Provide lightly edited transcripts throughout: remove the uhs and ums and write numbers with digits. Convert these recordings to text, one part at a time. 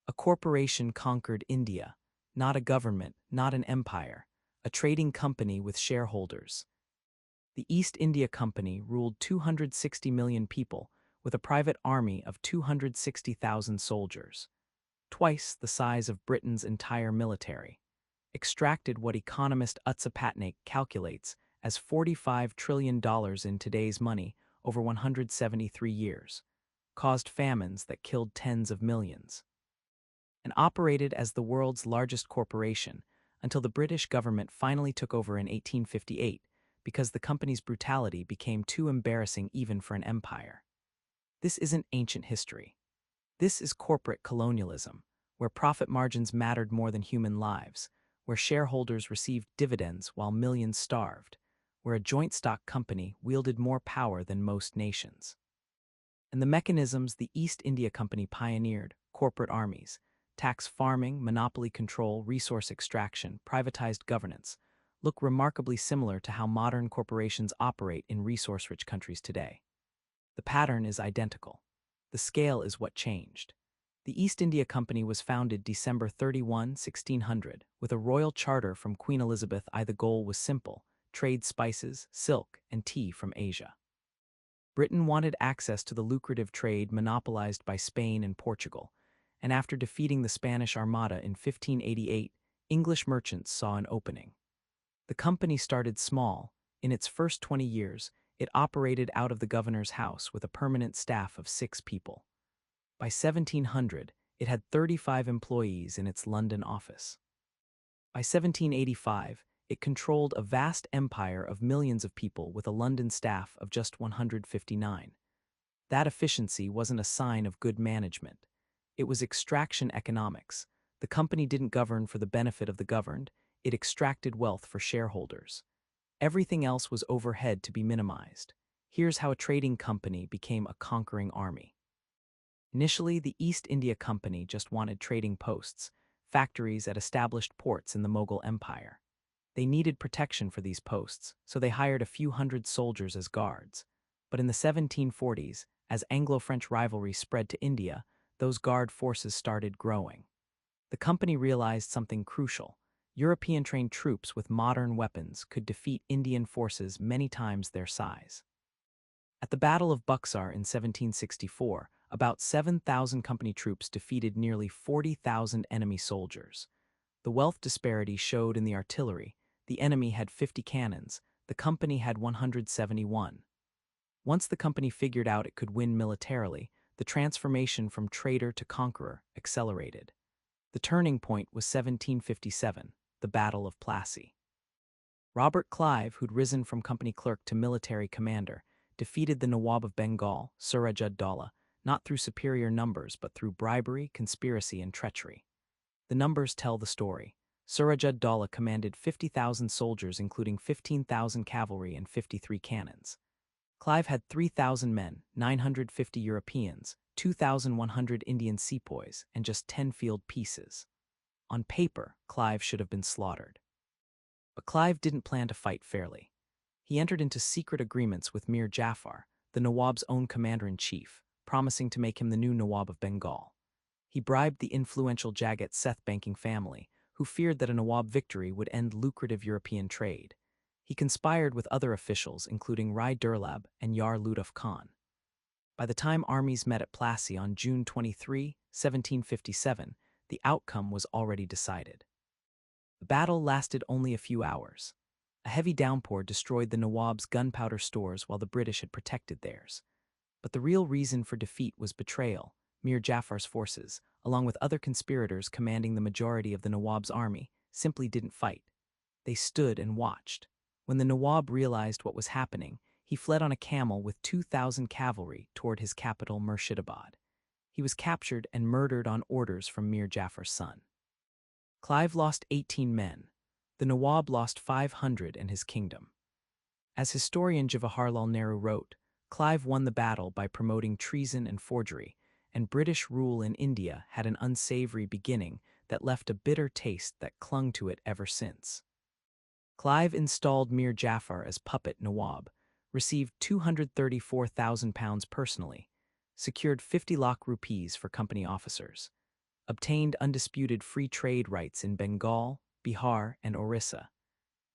A corporation conquered India, not a government, not an empire, a trading company with shareholders. The East India Company ruled 260 million people with a private army of 260,000 soldiers, twice the size of Britain's entire military, extracted what economist Utsa Patnaik calculates as $45 trillion in today's money over 173 years, caused famines that killed tens of millions, and operated as the world's largest corporation until the British government finally took over in 1858 because the company's brutality became too embarrassing even for an empire. This isn't ancient history. This is corporate colonialism, where profit margins mattered more than human lives, where shareholders received dividends while millions starved, where a joint stock company wielded more power than most nations. And the mechanisms the East India Company pioneered, corporate armies, tax farming, monopoly control, resource extraction, privatized governance, look remarkably similar to how modern corporations operate in resource-rich countries today. The pattern is identical. The scale is what changed. The East India Company was founded December 31, 1600, with a royal charter from Queen Elizabeth I. The goal was simple: trade spices, silk, and tea from Asia. Britain wanted access to the lucrative trade monopolized by Spain and Portugal, and after defeating the Spanish Armada in 1588, English merchants saw an opening. The company started small. In its first 20 years, it operated out of the governor's house with a permanent staff of 6 people. By 1700, it had 35 employees in its London office. By 1785, it controlled a vast empire of millions of people with a London staff of just 159. That efficiency wasn't a sign of good management. It was extraction economics. The company didn't govern for the benefit of the governed, it extracted wealth for shareholders. Everything else was overhead to be minimized. Here's how a trading company became a conquering army. Initially, the East India Company just wanted trading posts, factories at established ports in the Mughal Empire. They needed protection for these posts, so they hired a few hundred soldiers as guards. But in the 1740s, as Anglo-French rivalry spread to India, those guard forces started growing. The company realized something crucial. European-trained troops with modern weapons could defeat Indian forces many times their size. At the Battle of Buxar in 1764, about 7,000 company troops defeated nearly 40,000 enemy soldiers. The wealth disparity showed in the artillery. The enemy had 50 cannons, the company had 171. Once the company figured out it could win militarily, the transformation from trader to conqueror accelerated. The turning point was 1757, the Battle of Plassey. Robert Clive, who'd risen from company clerk to military commander, defeated the Nawab of Bengal, Suraj ud-Dawla, not through superior numbers but through bribery, conspiracy, and treachery. The numbers tell the story. Suraj ud-Dawla commanded 50,000 soldiers including 15,000 cavalry and 53 cannons. Clive had 3,000 men, 950 Europeans, 2,100 Indian sepoys, and just 10 field pieces. On paper, Clive should have been slaughtered. But Clive didn't plan to fight fairly. He entered into secret agreements with Mir Jafar, the Nawab's own commander-in-chief, promising to make him the new Nawab of Bengal. He bribed the influential Jagat Seth banking family, who feared that a Nawab victory would end lucrative European trade. He conspired with other officials, including Rai Durlab and Yar Luduf Khan. By the time armies met at Plassey on June 23, 1757, the outcome was already decided. The battle lasted only a few hours. A heavy downpour destroyed the Nawab's gunpowder stores while the British had protected theirs. But the real reason for defeat was betrayal. Mir Jafar's forces, along with other conspirators commanding the majority of the Nawab's army, simply didn't fight. They stood and watched. When the Nawab realized what was happening, he fled on a camel with 2,000 cavalry toward his capital Murshidabad. He was captured and murdered on orders from Mir Jafar's son. Clive lost 18 men. The Nawab lost 500 and his kingdom. As historian Jawaharlal Nehru wrote, Clive won the battle by promoting treason and forgery, and British rule in India had an unsavory beginning that left a bitter taste that clung to it ever since. Clive installed Mir Jafar as puppet Nawab, received £234,000 personally, secured 50 lakh rupees for company officers. obtained undisputed free trade rights in Bengal, Bihar, and Orissa,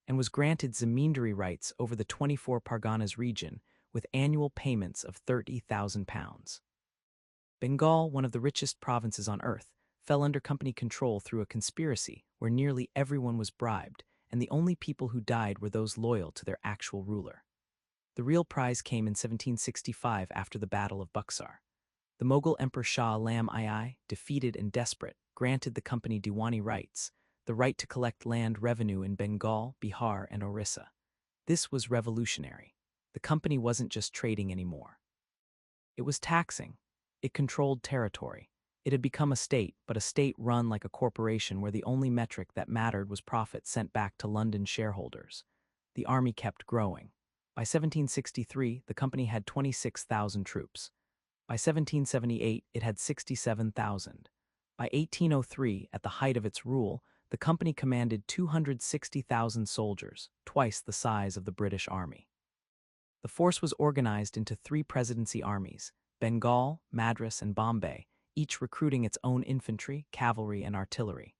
and was granted zamindari rights over the 24 Parganas region with annual payments of £30,000. Bengal, one of the richest provinces on earth, fell under company control through a conspiracy where nearly everyone was bribed, and the only people who died were those loyal to their actual ruler. The real prize came in 1765 after the Battle of Buxar. The Mughal Emperor Shah Alam II, defeated and desperate, granted the company Diwani rights, the right to collect land revenue in Bengal, Bihar, and Orissa. This was revolutionary. The company wasn't just trading anymore. It was taxing. It controlled territory. It had become a state, but a state run like a corporation where the only metric that mattered was profit sent back to London shareholders. The army kept growing. By 1763, the company had 26,000 troops. By 1778, it had 67,000. By 1803, at the height of its rule, the company commanded 260,000 soldiers, twice the size of the British Army. The force was organized into three presidency armies, Bengal, Madras, and Bombay, each recruiting its own infantry, cavalry, and artillery.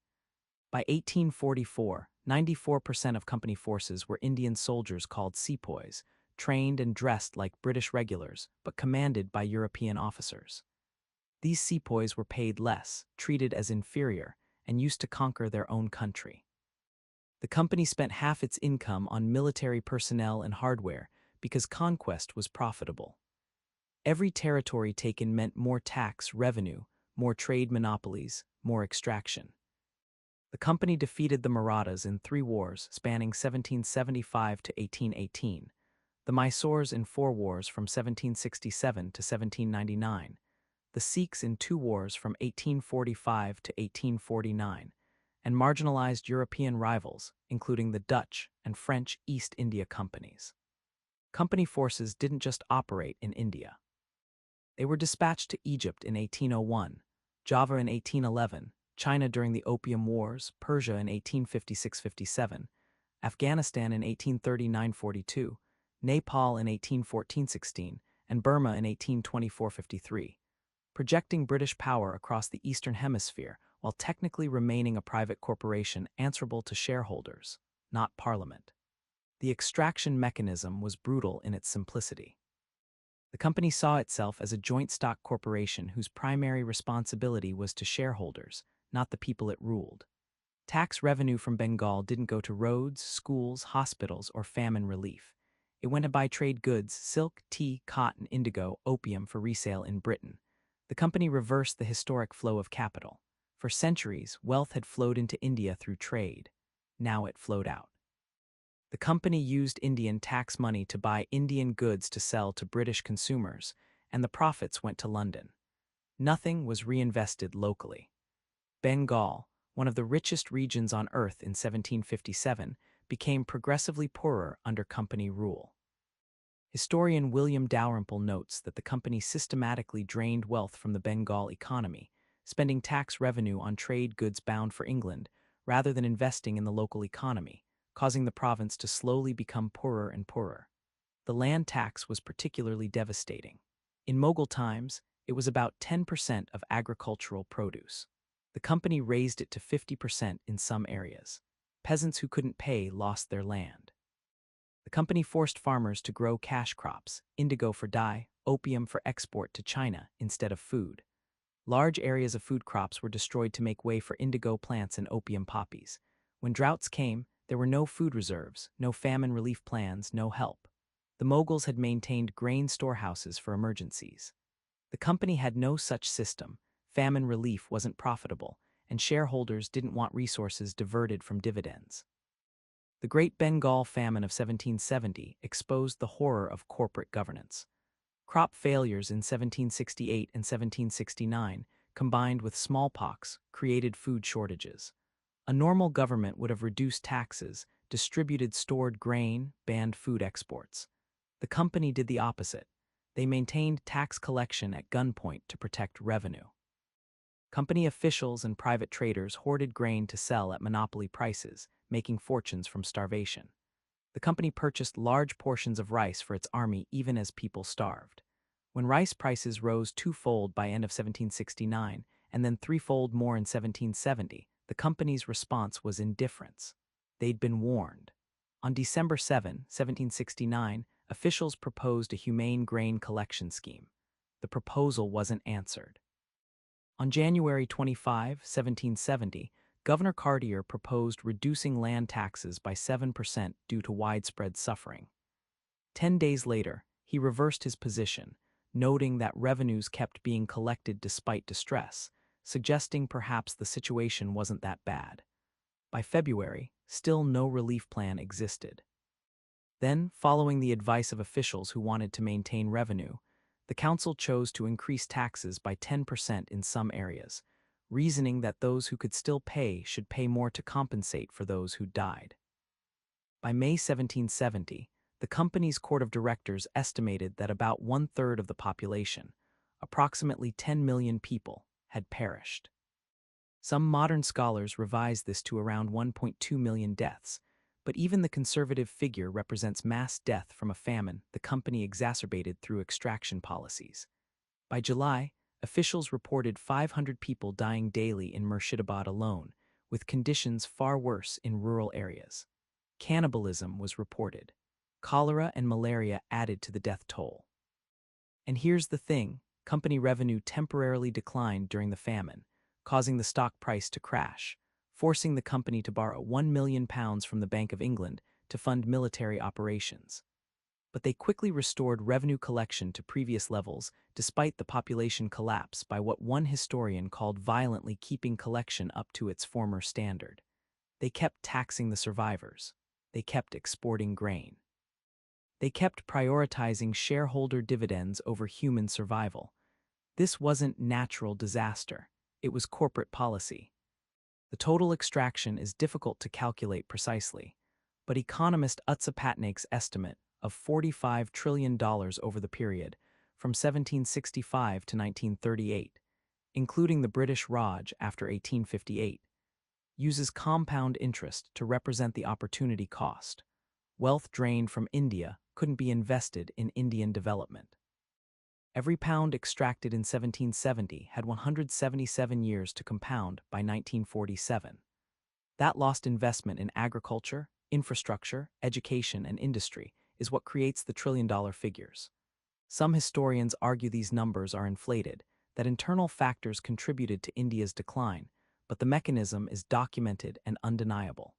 By 1844, 94% of company forces were Indian soldiers called sepoys, trained and dressed like British regulars, but commanded by European officers. These sepoys were paid less, treated as inferior, and used to conquer their own country. The company spent half its income on military personnel and hardware because conquest was profitable. Every territory taken meant more tax revenue, more trade monopolies, more extraction. The company defeated the Marathas in 3 wars spanning 1775 to 1818, the Mysore's in 4 wars from 1767 to 1799, the Sikhs in 2 wars from 1845 to 1849, and marginalized European rivals, including the Dutch and French East India Companies. Company forces didn't just operate in India. They were dispatched to Egypt in 1801, Java in 1811, China during the Opium Wars, Persia in 1856-57, Afghanistan in 1839-42, Nepal in 1814-16, and Burma in 1824-53, projecting British power across the Eastern Hemisphere while technically remaining a private corporation answerable to shareholders, not Parliament. The extraction mechanism was brutal in its simplicity. The company saw itself as a joint stock corporation whose primary responsibility was to shareholders, not the people it ruled. Tax revenue from Bengal didn't go to roads, schools, hospitals, or famine relief. It went to buy trade goods, silk, tea, cotton, indigo, opium for resale in Britain. The company reversed the historic flow of capital. For centuries, wealth had flowed into India through trade. Now it flowed out. The company used Indian tax money to buy Indian goods to sell to British consumers, and the profits went to London. Nothing was reinvested locally. Bengal, one of the richest regions on earth in 1757, became progressively poorer under company rule. Historian William Dalrymple notes that the company systematically drained wealth from the Bengal economy, spending tax revenue on trade goods bound for England rather than investing in the local economy, causing the province to slowly become poorer and poorer. The land tax was particularly devastating. In Mughal times, it was about 10% of agricultural produce. The company raised it to 50% in some areas. Peasants who couldn't pay lost their land. The company forced farmers to grow cash crops, indigo for dye, opium for export to China instead of food. Large areas of food crops were destroyed to make way for indigo plants and opium poppies. When droughts came, there were no food reserves, no famine relief plans, no help. The Mughals had maintained grain storehouses for emergencies. The company had no such system, famine relief wasn't profitable, and shareholders didn't want resources diverted from dividends. The Great Bengal Famine of 1770 exposed the horror of corporate governance. Crop failures in 1768 and 1769, combined with smallpox, created food shortages. A normal government would have reduced taxes, distributed stored grain, banned food exports. The company did the opposite. They maintained tax collection at gunpoint to protect revenue. Company officials and private traders hoarded grain to sell at monopoly prices, making fortunes from starvation. The company purchased large portions of rice for its army even as people starved. When rice prices rose twofold by end of 1769 and then threefold more in 1770, the company's response was indifference. They'd been warned. On December 7, 1769, officials proposed a humane grain collection scheme. The proposal wasn't answered. On January 25, 1770, Governor Cartier proposed reducing land taxes by 7% due to widespread suffering. 10 days later, he reversed his position, noting that revenues kept being collected despite distress, suggesting perhaps the situation wasn't that bad. By February, still no relief plan existed. Then, following the advice of officials who wanted to maintain revenue, the council chose to increase taxes by 10% in some areas, reasoning that those who could still pay should pay more to compensate for those who died. By May 1770, the company's court of directors estimated that about one-third of the population, approximately 10 million people, had perished. Some modern scholars revise this to around 1.2 million deaths, but even the conservative figure represents mass death from a famine the company exacerbated through extraction policies. By July, officials reported 500 people dying daily in Murshidabad alone, with conditions far worse in rural areas. Cannibalism was reported. Cholera and malaria added to the death toll. And here's the thing, company revenue temporarily declined during the famine, causing the stock price to crash, forcing the company to borrow £1 million from the Bank of England to fund military operations. But they quickly restored revenue collection to previous levels despite the population collapse by what one historian called violently keeping collection up to its former standard. They kept taxing the survivors. They kept exporting grain. They kept prioritizing shareholder dividends over human survival. This wasn't natural disaster. It was corporate policy. The total extraction is difficult to calculate precisely, but economist Utsa Patnaik's estimate of $45 trillion over the period from 1765 to 1938, including the British Raj after 1858, uses compound interest to represent the opportunity cost. Wealth drained from India couldn't be invested in Indian development. Every pound extracted in 1770 had 177 years to compound by 1947. That lost investment in agriculture, infrastructure, education, and industry is what creates the trillion-dollar figures. Some historians argue these numbers are inflated, that internal factors contributed to India's decline, but the mechanism is documented and undeniable.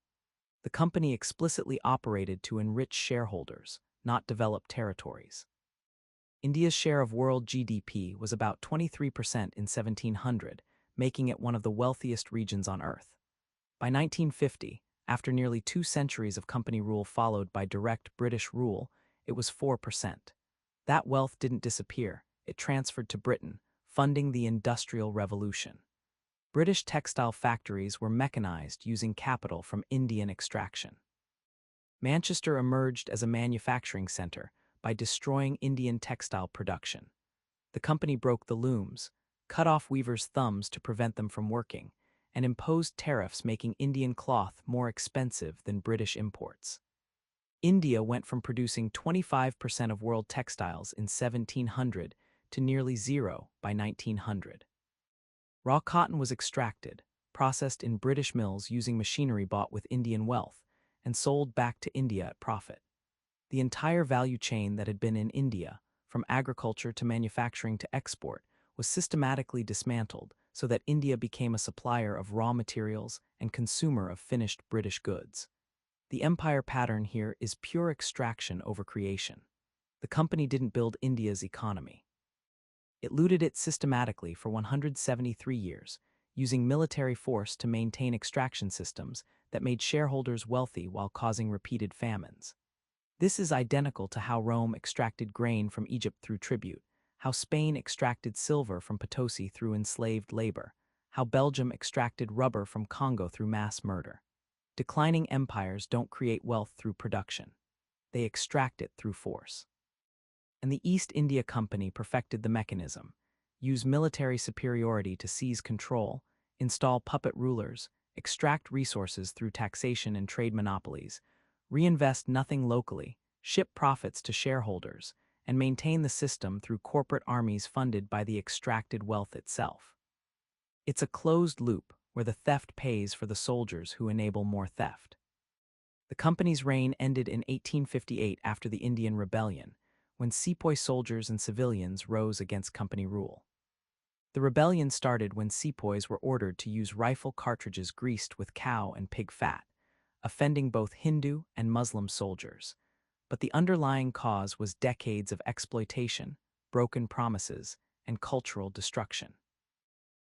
The company explicitly operated to enrich shareholders, not develop territories. India's share of world GDP was about 23% in 1700, making it one of the wealthiest regions on Earth. By 1950, after nearly 2 centuries of company rule followed by direct British rule, it was 4%. That wealth didn't disappear, it transferred to Britain, funding the Industrial Revolution. British textile factories were mechanized using capital from Indian extraction. Manchester emerged as a manufacturing center by destroying Indian textile production. The company broke the looms, cut off weavers' thumbs to prevent them from working, and imposed tariffs making Indian cloth more expensive than British imports. India went from producing 25% of world textiles in 1700 to nearly zero by 1900. Raw cotton was extracted, processed in British mills using machinery bought with Indian wealth, and sold back to India at profit. The entire value chain that had been in India, from agriculture to manufacturing to export, was systematically dismantled so that India became a supplier of raw materials and consumer of finished British goods. The empire pattern here is pure extraction over creation. The company didn't build India's economy. It looted it systematically for 173 years, using military force to maintain extraction systems that made shareholders wealthy while causing repeated famines. This is identical to how Rome extracted grain from Egypt through tribute, how Spain extracted silver from Potosi through enslaved labor, how Belgium extracted rubber from Congo through mass murder. Declining empires don't create wealth through production. They extract it through force. And the East India Company perfected the mechanism, used military superiority to seize control, install puppet rulers, extract resources through taxation and trade monopolies, reinvest nothing locally, ship profits to shareholders, and maintain the system through corporate armies funded by the extracted wealth itself. It's a closed loop where the theft pays for the soldiers who enable more theft. The company's reign ended in 1858 after the Indian Rebellion, when sepoy soldiers and civilians rose against company rule. The rebellion started when sepoys were ordered to use rifle cartridges greased with cow and pig fat, offending both Hindu and Muslim soldiers. But the underlying cause was decades of exploitation, broken promises, and cultural destruction.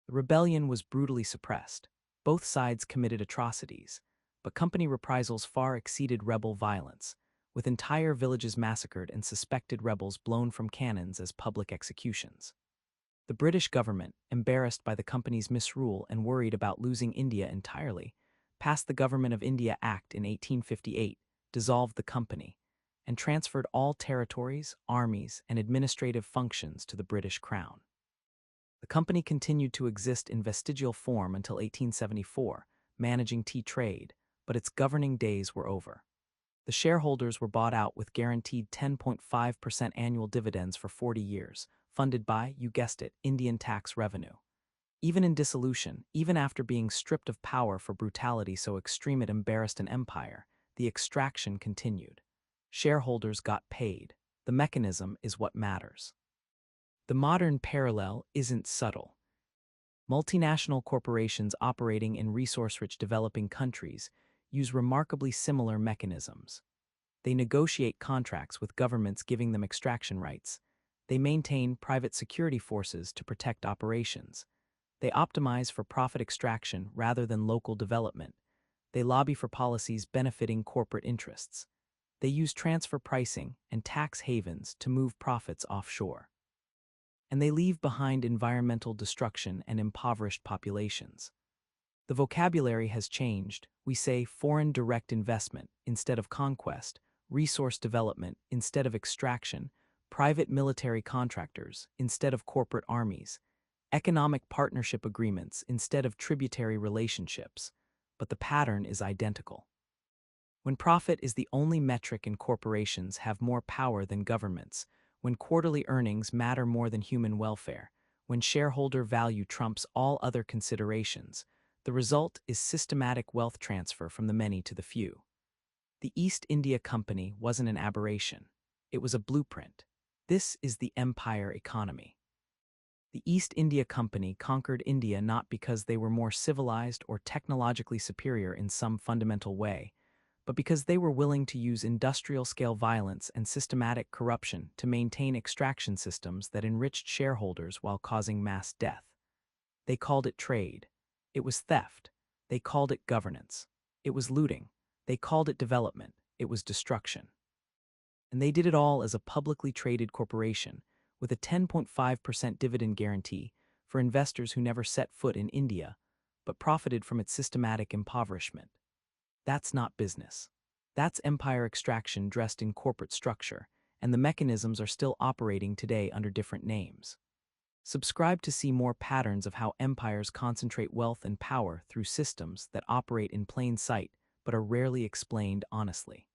The rebellion was brutally suppressed. Both sides committed atrocities, but company reprisals far exceeded rebel violence, with entire villages massacred and suspected rebels blown from cannons as public executions. The British government, embarrassed by the company's misrule and worried about losing India entirely, passed the Government of India Act in 1858, dissolved the company, and transferred all territories, armies, and administrative functions to the British Crown. The company continued to exist in vestigial form until 1874, managing tea trade, but its governing days were over. The shareholders were bought out with guaranteed 10.5% annual dividends for 40 years, funded by, you guessed it, Indian tax revenue. Even in dissolution, even after being stripped of power for brutality so extreme it embarrassed an empire, the extraction continued. Shareholders got paid. The mechanism is what matters. The modern parallel isn't subtle. Multinational corporations operating in resource-rich developing countries use remarkably similar mechanisms. They negotiate contracts with governments giving them extraction rights. They maintain private security forces to protect operations. They optimize for profit extraction rather than local development. They lobby for policies benefiting corporate interests. They use transfer pricing and tax havens to move profits offshore. And they leave behind environmental destruction and impoverished populations. The vocabulary has changed. We say foreign direct investment instead of conquest, resource development instead of extraction, private military contractors instead of corporate armies, economic partnership agreements instead of tributary relationships, but the pattern is identical. When profit is the only metric and corporations have more power than governments, when quarterly earnings matter more than human welfare, when shareholder value trumps all other considerations, the result is systematic wealth transfer from the many to the few. The East India Company wasn't an aberration. It was a blueprint. This is the empire economy. The East India Company conquered India not because they were more civilized or technologically superior in some fundamental way, but because they were willing to use industrial-scale violence and systematic corruption to maintain extraction systems that enriched shareholders while causing mass death. They called it trade. It was theft. They called it governance. It was looting. They called it development. It was destruction. And they did it all as a publicly traded corporation with a 10.5% dividend guarantee for investors who never set foot in India, but profited from its systematic impoverishment. That's not business. That's empire extraction dressed in corporate structure, and the mechanisms are still operating today under different names. Subscribe to see more patterns of how empires concentrate wealth and power through systems that operate in plain sight but are rarely explained honestly.